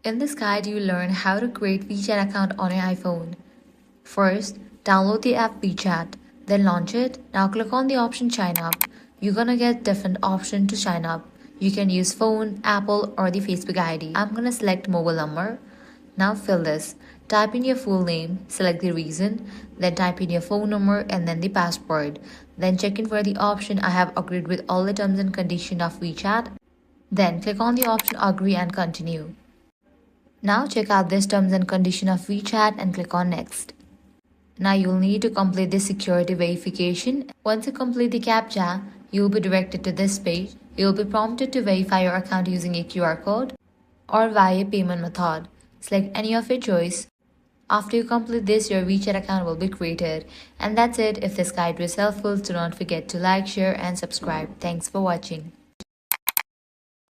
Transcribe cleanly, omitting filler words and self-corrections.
In this guide, you learn how to create WeChat account on your iPhone. First, download the app WeChat, then launch it. Now click on the option Sign Up. You're gonna get different options to sign up. You can use phone, Apple, or the Facebook ID. I'm gonna select mobile number. Now fill this. Type in your full name, select the reason, then type in your phone number and then the password. Then check in for the option I have agreed with all the terms and conditions of WeChat. Then click on the option Agree and Continue. Now check out this terms and condition of WeChat and click on Next. Now you'll need to complete the security verification. Once you complete the CAPTCHA, you'll be directed to this page. You'll be prompted to verify your account using a QR code or via payment method. Select any of your choice. After you complete this, your WeChat account will be created. And that's it. If this guide was helpful, do not forget to like, share and subscribe. Thanks for watching.